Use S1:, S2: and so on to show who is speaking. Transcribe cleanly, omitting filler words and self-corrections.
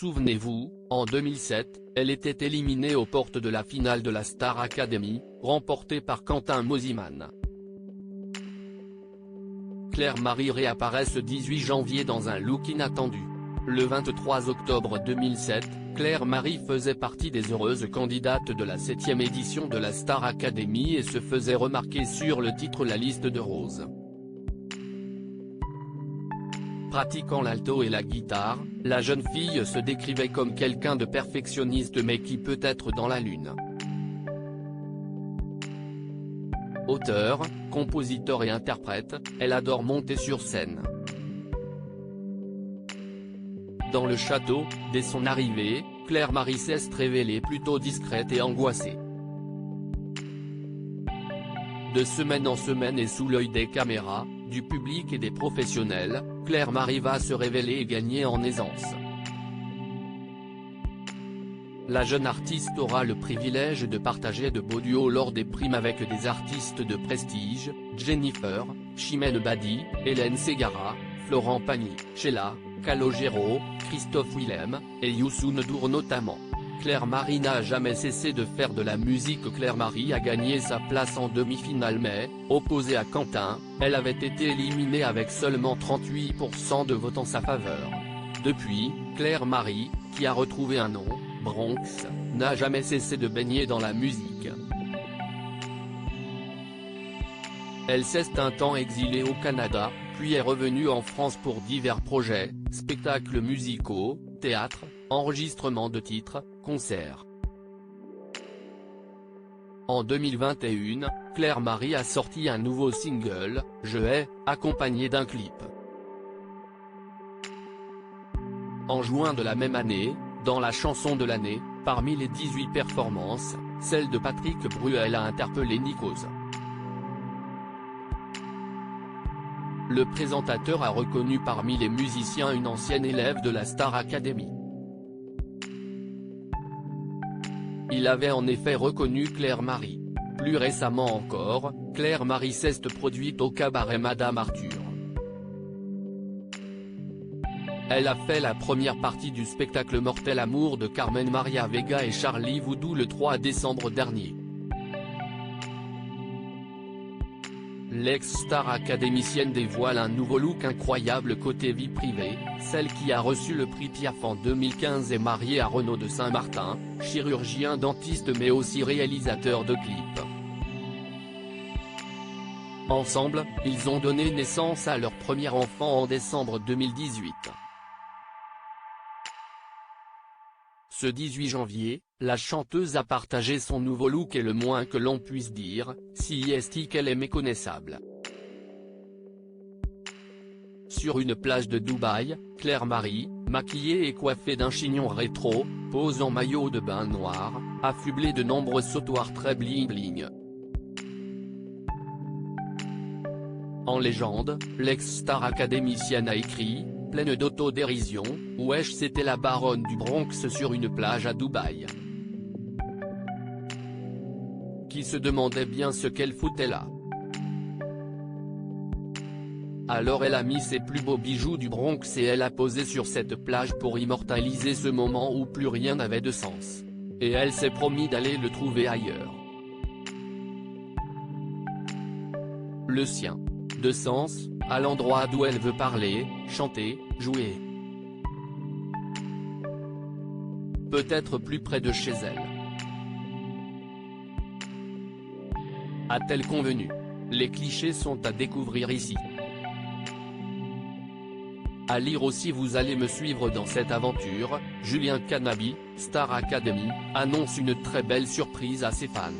S1: Souvenez-vous, en 2007, elle était éliminée aux portes de la finale de la Star Academy, remportée par Quentin Mosimann. Claire Marie réapparaît ce 18 janvier dans un look inattendu. Le 23 octobre 2007, Claire Marie faisait partie des heureuses candidates de la 7e édition de la Star Academy et se faisait remarquer sur le titre La Liste de Rose. Pratiquant l'alto et la guitare, la jeune fille se décrivait comme quelqu'un de perfectionniste mais qui peut être dans la lune. Auteure, compositeur et interprète, elle adore monter sur scène. Dans le château, dès son arrivée, Claire Marie s'est révélée plutôt discrète et angoissée. De semaine en semaine et sous l'œil des caméras, du public et des professionnels, Claire Marie va se révéler et gagner en aisance. La jeune artiste aura le privilège de partager de beaux duos lors des primes avec des artistes de prestige, Jennifer, Chimène Badi, Hélène Ségara, Florent Pagny, Sheila, Calogero, Christophe Willem, et Youssou N'Dour notamment. Claire Marie n'a jamais cessé de faire de la musique. Claire Marie a gagné sa place en demi-finale mais, opposée à Quentin, elle avait été éliminée avec seulement 38% de votes en sa faveur. Depuis, Claire Marie, qui a retrouvé un nom, Bronx, n'a jamais cessé de baigner dans la musique. Elle s'est un temps exilée au Canada, puis est revenue en France pour divers projets, spectacles musicaux, théâtre, enregistrement de titres, concerts. En 2021, Claire Marie a sorti un nouveau single, Je hais, accompagné d'un clip. En juin de la même année, dans la chanson de l'année, parmi les 18 performances, celle de Patrick Bruel a interpellé Nikos. Le présentateur a reconnu parmi les musiciens une ancienne élève de la Star Academy. Il avait en effet reconnu Claire Marie. Plus récemment encore, Claire Marie s'est produite au cabaret Madame Arthur. Elle a fait la première partie du spectacle Mortel Amour de Carmen Maria Vega et Charlie Voudou le 3 décembre dernier. L'ex-star académicienne dévoile un nouveau look incroyable côté vie privée. Celle qui a reçu le prix Piaf en 2015 est mariée à Renaud de Saint-Martin, chirurgien dentiste mais aussi réalisateur de clips. Ensemble, ils ont donné naissance à leur premier enfant en décembre 2018. Ce 18 janvier, la chanteuse a partagé son nouveau look et le moins que l'on puisse dire, si est qu'elle est méconnaissable. Sur une plage de Dubaï, Claire Marie, maquillée et coiffée d'un chignon rétro, pose en maillot de bain noir, affublée de nombreux sautoirs très bling-bling. En légende, l'ex-star académicienne a écrit, pleine d'autodérision, « Wesh c'était la baronne du Bronx sur une plage à Dubaï. » Qui se demandait bien ce qu'elle foutait là. Alors elle a mis ses plus beaux bijoux du Bronx et elle a posé sur cette plage pour immortaliser ce moment où plus rien n'avait de sens. Et elle s'est promis d'aller le trouver ailleurs. Le sien. De sens, à l'endroit d'où elle veut parler, chanter, jouer. Peut-être plus près de chez elle. A-t-elle convenu? Les clichés sont à découvrir ici. À lire aussi. Vous allez me suivre dans cette aventure. Julien Canabi, Star Academy, annonce une très belle surprise à ses fans.